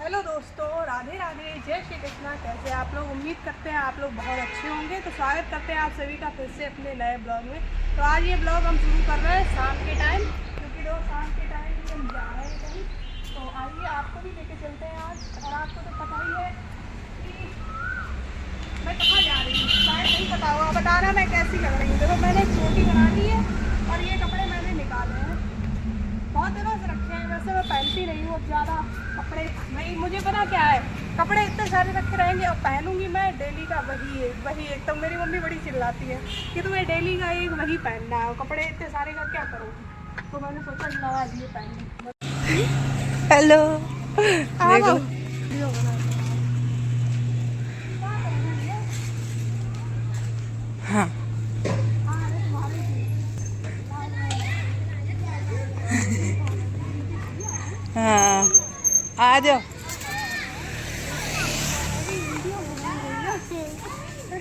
Hello दोस्तों, राधे राधे, जय श्री कृष्णा। कैसे आप लोग? उम्मीद करते हैं आप लोग बहुत अच्छे होंगे। तो स्वागत करते हैं आप सभी का फिर से अपने नए ब्लॉग में। तो आज ये ब्लॉग हम शुरू कर रहे हैं शाम के टाइम, क्योंकि शाम के टाइम हम जा रहे हैं कहीं। तो आइए आपको भी लेके चलते हैं आज। और आपको तो पता ही है कि मैं कहाँ जा रही हूँ, शायद नहीं पता होगा। बताना मैं कैसी लग रही हूँ। देखो, मैंने चोटी बना ली है और ये कपड़े मैंने निकाले हैं। बहुत दिनों से रखे हैं, वैसे मैं पहनती नहीं हूँ अब ज़्यादा कपड़े। नहीं, मुझे पता क्या है, कपड़े इतने सारे रखे रहेंगे और पहनूंगी मैं डेली का वही एक। तो मेरी मम्मी बड़ी चिल्लाती है कि तुम्हें डेली का एक वही पहनना है, कपड़े इतने सारे का क्या करोगी। तो मैंने सोचा नवा लिए पहनूँ। हेलो, देखो। हाँ हाँ, आ जाओ।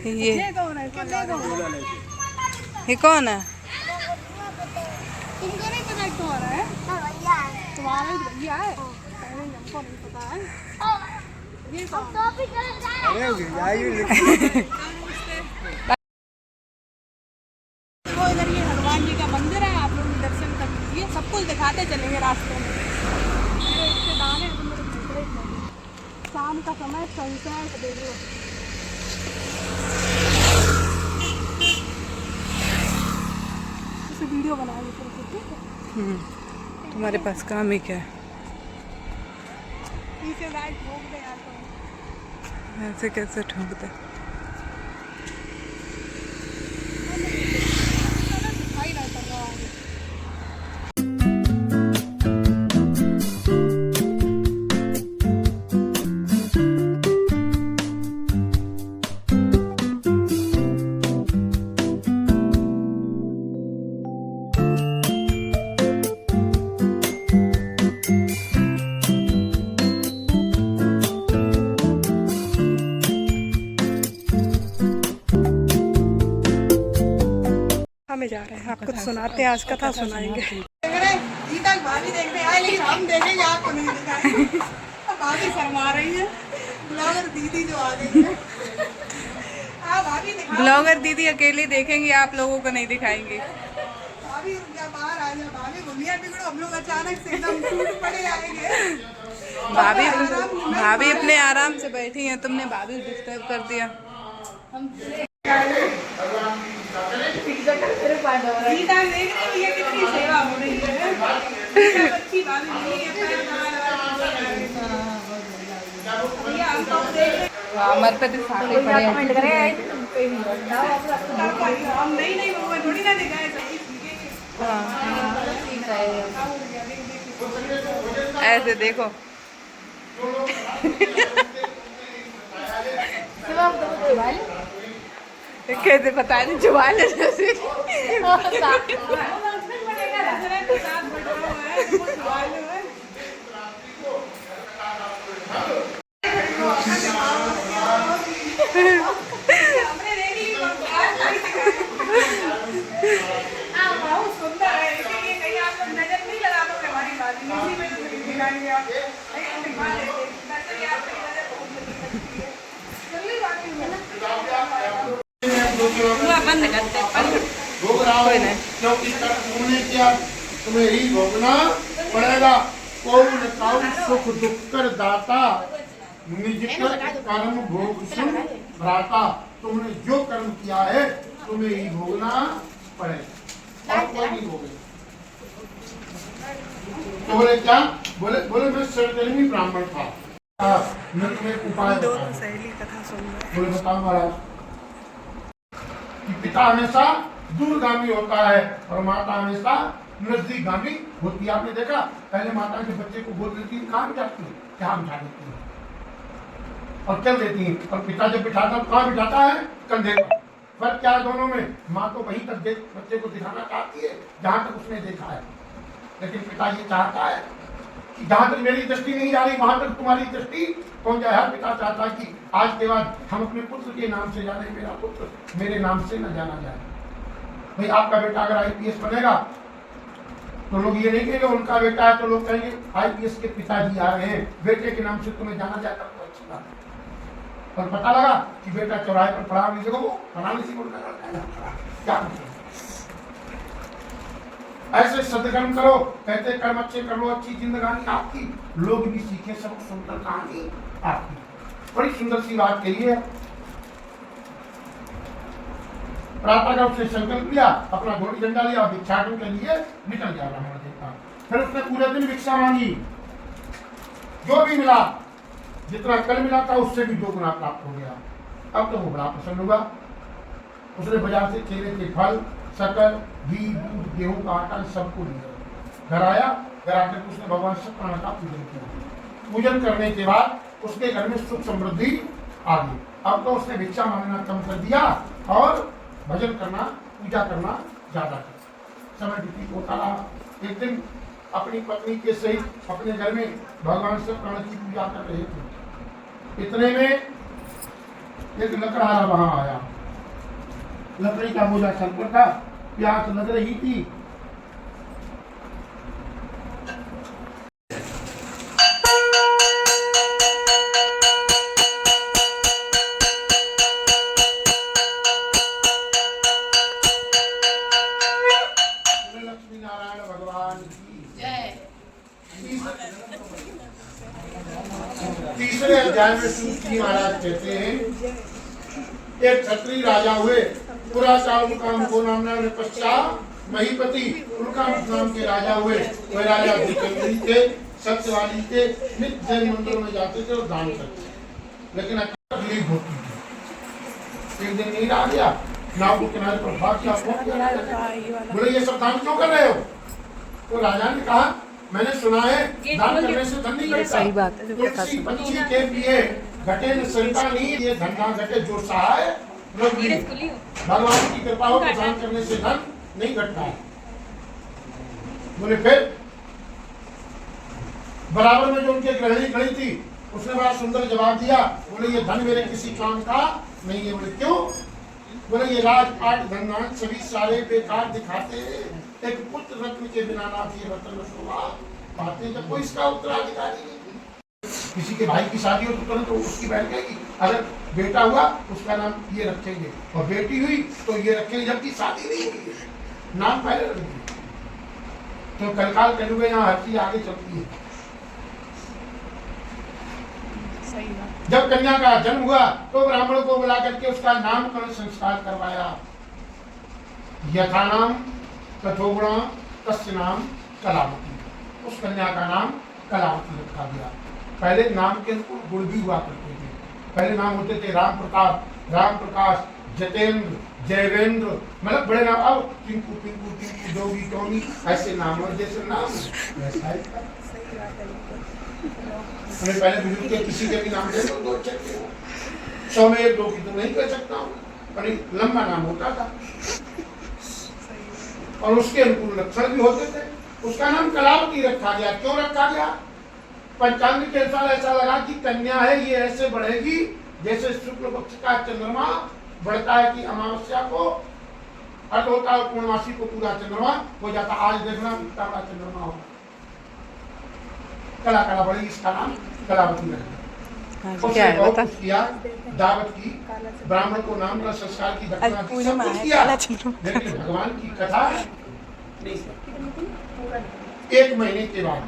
ये कौन है? ये कौन है? तुमको नहीं पता कौन है? तुम्हारा भैया है? हमको नहीं पता है। ये तो इधर ये हनुमान जी का मंदिर है, आप लोग दर्शन कर लीजिए। सब कुछ दिखाते चलेंगे रास्ते में। मेरे रिश्तेदार हैं तो मेरे दूसरे ही। शाम का समय, सनसेट देख लो। वीडियो बनाएंगे फिर, ठीक है? तुम्हारे पास काम ही क्या है? पीछे गाइस ठोक दे यार तुम। ऐसे कैसे ठोक दे? दिखाई नहीं पड़ रहा है। हमें जा रहे हैं, आपको तो सुनाते हैं, आज कथा सुनाएंगे। गीता भाभी देखने आए, लेकिन हम देखेंगे, आपको नहीं दिखाएंगे। भाभी शर्मा रही है, ब्लॉगर दीदी जो आ गई है। भाभी दिखा। ब्लॉगर दीदी अकेली देखेंगी, आप लोगों को नहीं दिखाएंगे। भाभी बाहर आ जाए। भाभी भूलिया बिगड़ो, हम लोग अचानक से एकदम टूट पड़े आएंगे। भाभी अपने आराम से बैठी हैं, तुमने भाभी डिस्टर्ब कर दिया। गीता देख रही है कितनी सेवा हो रही है। अच्छी बात नहीं है। हमारे पे तो सारे पड़े हैं। हम नहीं वो थोड़ी ना दिखाए सही। ऐसे देखो। कैसे पता नहीं चुबा ले जैसे। बंद करते कोई नहीं, क्योंकि तुमने क्या तुम्हें ही भोगना पड़ेगा। कौन काउ सुख दुख कर दाता, निज कर्म भोग सुन भ्राता। तुमने जो कर्म किया है तुम्हें ही भोगना पड़ेगा, और कोई नहीं भोगेगा। तो बोले क्या? बोले मैं सरजमी ब्राह्मण था। मैं तुम्हें उपाय दोनों सहेली कथा सुन रहे। बोले बताओ महाराज। पिता हमेशा दूरगामी होता है और माता हमेशा नजदीकगामी होती है। आपने देखा, पहले माता के बच्चे को गोद लेती है, कहाँ बिठाती है? क्या बिठा देती है और चल देती है। और पिता जब बिठाता है कहाँ बिठाता है? कंधे पर। फर्क क्या है दोनों में? माँ तो वहीं तक बच्चे को दिखाना चाहती है जहाँ तक उसने देखा है, लेकिन पिता ये चाहता है कि जहाँ तक मेरी दृष्टि नहीं जा रही वहां तक तुम्हारी दृष्टि पहुंच जाए। हर पिता चाहता है कि आज के बाद हम अपने पुत्र के नाम से जाने, मेरा पुत्र मेरे नाम से न जाना जाए। भाई आपका बेटा अगर IPS बनेगा तो लोग ये नहीं कहेंगे उनका बेटा है, तो लोग कहेंगे आईपीएस के पिताजी आ रहे हैं, बेटे के नाम से तुम्हें जाना जाता तो अच्छी बात है। और पता लगा कि बेटा चौराहे पर पड़ा हुआ, वो फलाने से क्या मतलब? ऐसे सदकर्म करो, कहते कर्म अच्छे कर लो, अच्छी जिंदगानी आपकी, लोग भी सीखे, सब सुंदर कहानी आपकी। बड़ी सुंदर सी बात कही है। प्रातः उसने संकल्प लिया, अपना घोड़ी डंडा लिया, भिक्षाटन के लिए निकल गया ब्राह्मण देवता। फिर उसने पूरे दिन भिक्षा मांगी, जो भी मिला, जितना कल मिला था उससे भी 2 गुना प्राप्त हो गया। अब तो वो बड़ा प्रसन्न हुआ। उसने बाजार से केले के फल, शक्कर, घी, दूध, गेहूं का आटा सबको लिया। घर आया, घर आकर उसने भगवान सत्यनारायण का पूजन किया। पूजन करने के बाद उसके घर में सुख समृद्धि आ गई। अब तो उसने भिक्षा मांगना कम कर दिया और भजन करना, पूजा करना ज्यादा कर। समय व्यतीत होता रहा। एक दिन अपनी पत्नी के सहित अपने घर में भगवान सत्यनारायण की पूजा कर रहे थे। इतने में एक लकड़हारा वहां आया। लकड़ी का बोझा सर पर था, प्यास लग रही थी। लक्ष्मी नारायण भगवान की जय। तीसरे अध्याय में सूत जी महाराज कहते हैं, एक क्षत्रिय राजा हुए, पुराचाल मुकाम को नामना ने पश्चात महीपति उल्कामुख नाम के राजा हुए। वह राजा जितेंद्री थे, सत्यवादी थे, नित्य जैन मंदिरों में जाते थे और दान करते थे। लेकिन तकलीफ होती थी। एक दिन नींद आ गया, नाव के किनारे पर भाग गया। बोले ये सब दान क्यों कर रहे हो? तो राजा ने कहा मैंने सुना है दान करने से धन नहीं घटता। सही बात है, तुलसी पंछी के लिए घटे न संता नहीं, ये धन ना घटे जो सहाय भगवान की कृपा हो तो दान करने से धन नहीं घटता है। बोले फिर बराबर में जो उनके गृहिणी खड़ी थी उसने बड़ा सुंदर जवाब दिया। बोले ये धन मेरे किसी काम का नहीं है। बोले क्यों? बोले ये राजपाट धनवान सभी सारे बेकार दिखाते हैं, एक पुत्र रत्न के बिना ना ये रत्न शोभा पाते। जब कोई इसका उत्तराधिकारी नहीं, किसी के भाई की शादी हो तो तुरंत तो उसकी बहन कहेगी, अगर बेटा हुआ उसका नाम ये रखेंगे, और बेटी हुई तो ये रखेंगे, जबकि शादी नहीं हुई नाम पहले रख दिए। तो कलकाल कलुगे यहाँ हर चीज आगे चलती है। जब कन्या का जन्म हुआ तो ब्राह्मण को बुला करके उसका नामकरण संस्कार करवाया। यथा नाम कठोगुणा तस्य नाम कलावती। उस कन्या का नाम कलावती रखा गया। पहले नाम के अनुकूल गुण भी हुआ करते थे। पहले नाम होते थे राम प्रताप, राम प्रकाश, जतेंद्र, जयवेंद्र, मतलब बड़े नाम। अब टिंकू टिंकू टिंकू जोगी टोनी ऐसे नाम, और जैसे नाम मैंने पहले बुजुर्ग के किसी के भी नाम दे दो 2 अक्षर के, 100 में 1 2 की तो नहीं कह सकता हूँ, पर लंबा नाम होता था और उसके अनुकूल लक्षण भी होते थे। उसका नाम कलावती रखा गया। क्यों रखा गया? पंचांग के अनुसार ऐसा लगा कि कन्या है, ये ऐसे बढ़ेगी जैसे शुक्ल पक्ष का चंद्रमा बढ़ता है कि अमावस्या को अर्ध होता है, पूर्णमासी को पूरा चंद्रमा हो जाता। आज देखना इतना बड़ा चंद्रमा होगा, कला कला बढ़ेगी। इसका नाम कलावती रखा। क्या है बता? किया दावत की, ब्राह्मण को नाम का संस्कार की दक्षिणा दी, सब कुछ किया, लेकिन भगवान की कथा नहीं। 1 महीने के बाद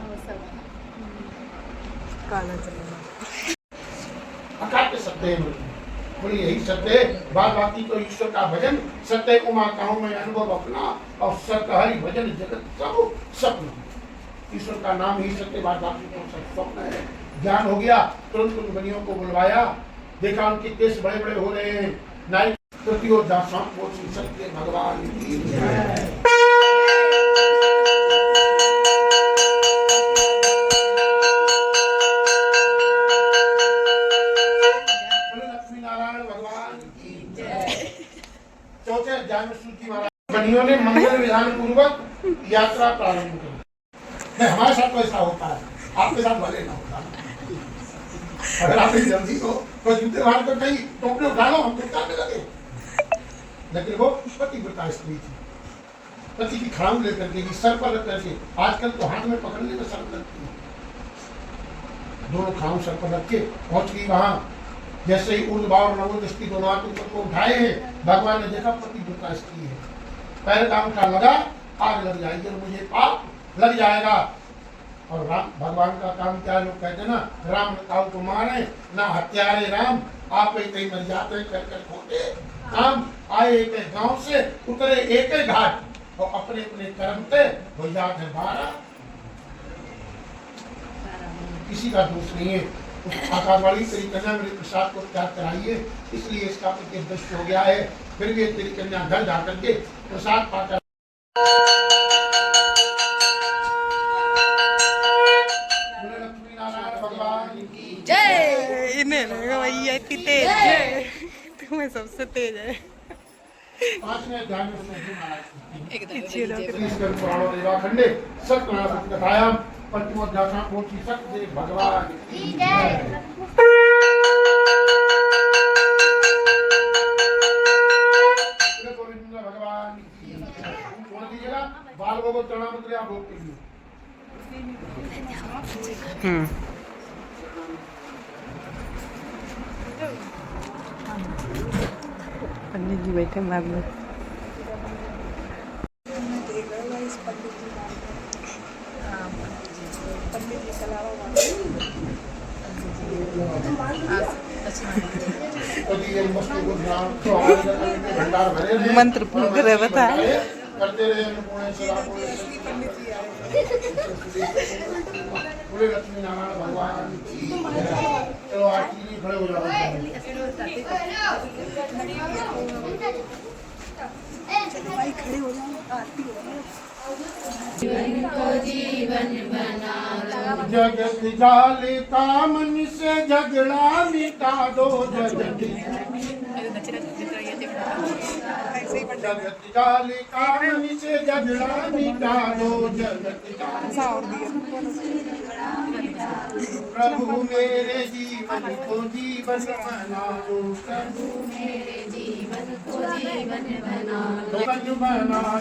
अकाट्य सत्य है। बोले यही सत्य है, बाद बाकी तो ईश्वर का भजन सत्य। उमा कहूँ मैं अनुभव अपना, और सत्य हरि भजन जगत सब स्वप्न। ईश्वर का नाम ही सत्य, बाद बाकी तो सब स्वप्न है। ज्ञान हो गया, तुरंत उन बनियों को बुलवाया, देखा उनके केस बड़े बड़े हो रहे हैं। नाई तृतीय दासां को सत्य भगवान की जय। चौथे अध्याय में सूत जी महाराज बनियों ने मंगल विधान पूर्वक यात्रा प्रारंभ की। हमारे साथ तो ऐसा होता है, आपके साथ भले ना होता। अगर आप जल्दी हो तो जूते मार कर कहीं टोपले उठा लो, हम तो करने लगे। लेकिन वो पतिव्रता स्त्री थी, पति की खड़ाऊ लेकर के सर पर रख करके, आजकल तो हाथ में पकड़ने में शर्म लगती है, दोनों खड़ाऊ सर पर रख के पहुंच गई वहां। जैसे ही ऊर्ध्व और नवो दृष्टि दोनों हाथ ऊपर को उठाए हैं, भगवान ने देखा पति दुर्गा स्त्री है, पैर का अंगूठा लगा, आग लग जाएगी और मुझे पाप लग जाएगा। और राम भगवान का काम क्या, लोग कहते ना राम ताऊ को मारे ना हत्यारे राम, आप ही कहीं मर जाते कर कर खोटे काम। आए एक गांव से उतरे एक घाट और अपने अपने कर्म पे हो जाते 12। किसी का दोष नहीं है। आकाशवाणी तेरी कन्या मेरे प्रसाद को त्याग कराइए, इसलिए इसका प्रति दृष्ट हो गया है। फिर भी तेरी कन्या घर जाकर के प्रसाद पाकर लक्ष्मी नारायण भगवान की जय। इन्हें भैया इतनी तेज है, तुम्हें सबसे तेज है। 5वें अध्याय में पुराणों देवाखंडे सत्यनारायण कथायाम पंचमोध्याय पोथी सत्य भगवान की जय। गोविंद भगवान की छोड़ दीजिएगा, बाल भगवत चरणामृत आप भोग कीजिए। पंडित जी बैठे मार लो। मंत्र पूर्ण करे बता करते रहे पूरे लक्ष्मी नारायण भगवान की जय। चलो आरती खड़े हो जाओ। जगत जाले कामन से झगड़ा मिटा दो, जगत जाले कामन से झगड़ा मिटा दो, जगत प्रभु मेरे जीवन को जीवन बना दो, प्रभु मेरे जीवन को जीवन बना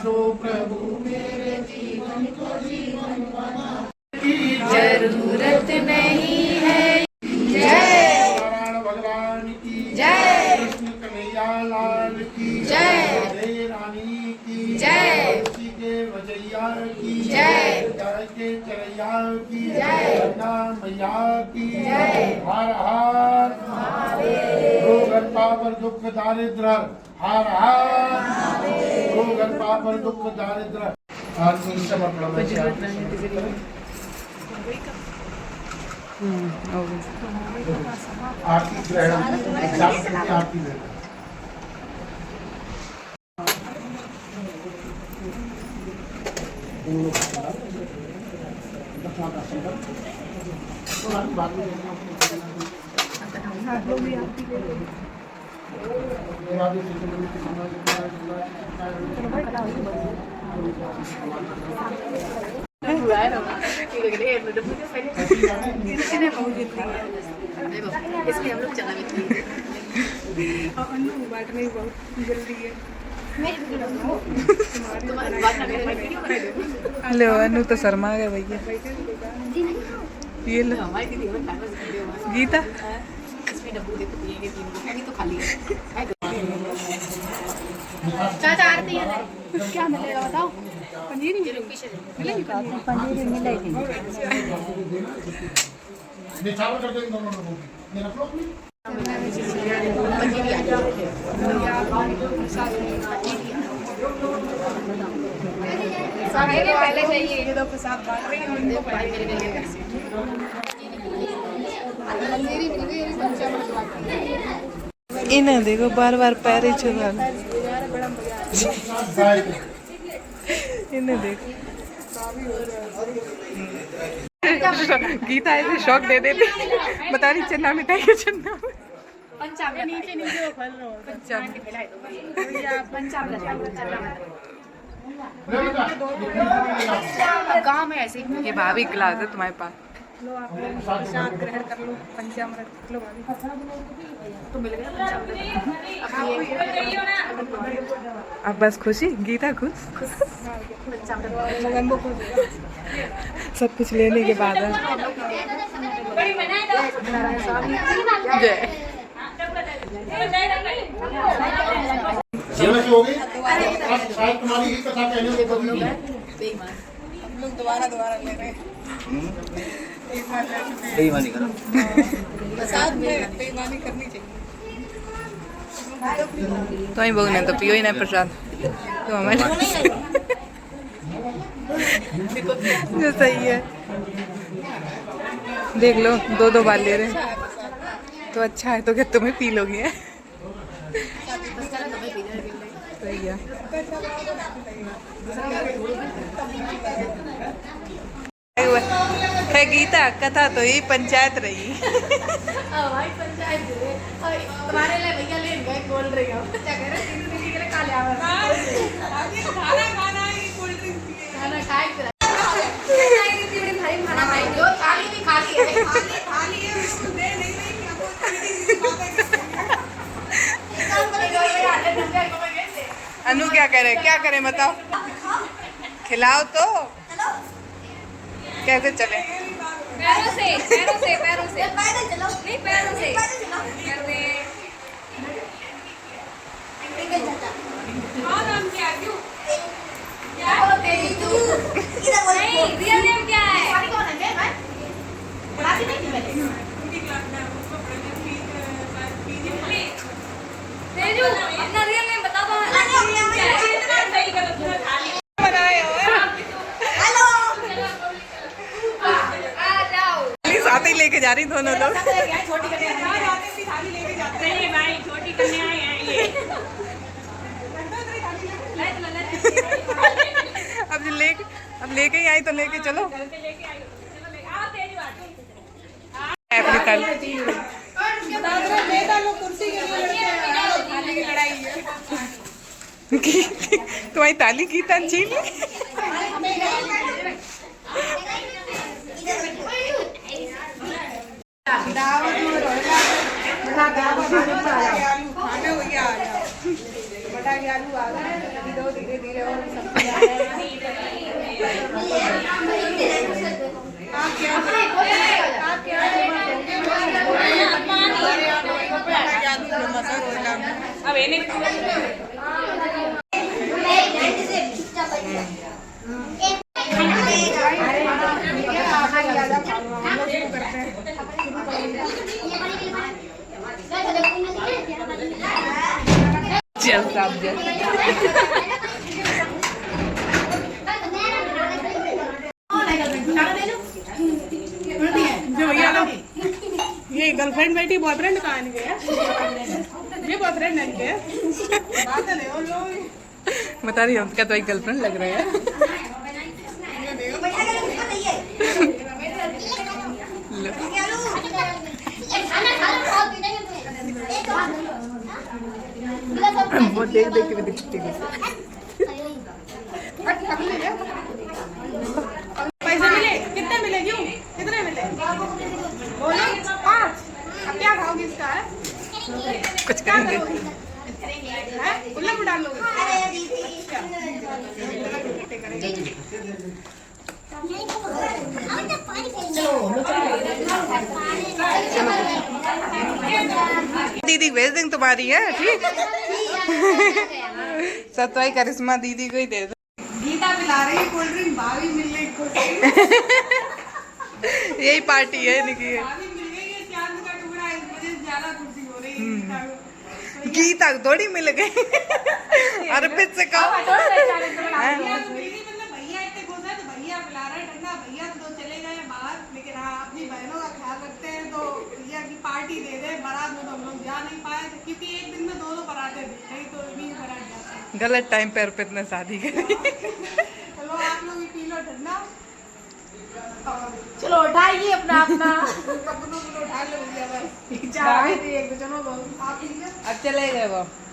दो, प्रभु मेरे जीवन को जीवन बना की जरूरत नहीं है। जय नारायण भगवान की जय। कृष्ण कन्हैया लाल की जय। राधे रानी की जय। तुलसी के वजैया की जय। जय के चरैया की जय। गंगा मैया की जय। हर हर रोग पापर दुख दारिद्र हर हर रोग पापर दुख दारिद्र। आरती समर्पण आरती ग्रहण आरती में इसलिए हम लोग चला बांटने बहुत जल्दी है। लो अनु तो शर्मा गए भैया। ये लो गीता चाचा आरती है क्या मिलेगा बताओ? पनीर मिलेगी, पनीर मिलेगी। निछावर कर देंगे दोनों लोगों की। ये रख लो अपनी। पहले चाहिए ये दो प्रसाद बांट रही हैं उनको इन्हें देखो बार बार पैर ही छुआ। इन्हें देखो गीता ऐसे शौक दे देती, बता रही चन्ना मिठाई के चन्ना नीचे नीचे फल गाँव में ऐसे ही। ये भाभी गिलास है तुम्हारे पास। लो आप लोग प्रसाद ग्रहण कर लो, पंचामृत लो भाभी तो मिल गया पंचामृत। अब बस खुशी, गीता खुश। सब कुछ लेने के बाद जय होगी शायद तुम्हारी ही कथा कहने को बदली है। हम लोग दोबारा ले रहे हैं। बेईमानी करो। प्रसाद में बेईमानी करनी चाहिए। तो ही बोगने तो पियो ही ना प्रसाद तो हमारे जो सही है। देख लो दो बार ले रहे हैं तो अच्छा है। तो क्या तुम्हें पी लोगी है? सही है। है गीता कथा तो ही पंचायत रही। भाई पंचायत तुम्हारे लिए भैया ले गए बोल रही हो क्या कह रहे तीन के लिए खा लिया खाना कोल्ड ड्रिंक खाना खाए खाना खाई जो थाली भी खाली है थाली है उसको दे नहीं अनु क्या करे बताओ। खिलाओ तो कैसे चले? पैरों से पैदल चलो नहीं पैरों से हाँ नाम क्या क्यों क्या नहीं रियल नेम क्या है तेजू अपना रियल नेम बता दो साथ ही लेके जा रही दोनों लोग। छोटी थाली लेके जाते हैं भाई छोटी कन्या है ये अब लेके ही आई तो लेके चलो। अपनी थाली कुर्सी के लिए लड़ाई है तुम्हारी ताली की तन छीन ली। धीरे धीरे और अब चल साहब जल जो भैया लोग ये गर्लफ्रेंड बैठी बॉयफ्रेंड कहाँ गए ये बॉयफ्रेंड नहीं गए बात है वो लोग बता रही हूँ क्या तो एक गर्लफ्रेंड लग रहा है। वो देख के भी दिखती है। पैसे मिले कितने मिले क्यों कितने मिले बोलो 5। अब क्या खाओगी इसका है कुछ क्या करेंगे करोगी हैं उल्लू में डाल लोगे दीदी भेज देंगे तुम्हारी है ठीक। सतवाई करिश्मा दीदी को ही दे दो। गीता पिला रही है कोल्ड ड्रिंक भाभी मिल रही यही पार्टी है इनकी। भाभी मिल गई है चांद का टुकड़ा इस वजह से ज्यादा खुशी हो रही है गीता थोड़ी मिल गई। अर्पित से कहो भैया इतने खुश है तो भैया पिला रहे ठंडा भैया तो चले गए बाहर लेकिन हाँ अपनी बहनों का ख्याल रखते हैं तो भैया की पार्टी दे दे। बारात में तो हम लोग जा नहीं पाए क्योंकि एक दिन में 2 पराठे थे नहीं तो भी पराठे जाते। गलत टाइम पे अर्पित ने शादी करी। चलो आप लोग भी पी लो ठंडा। चलो उठाइए अपना अपना उठा लो भैया बस चाय चलो आप अब चले गए वो।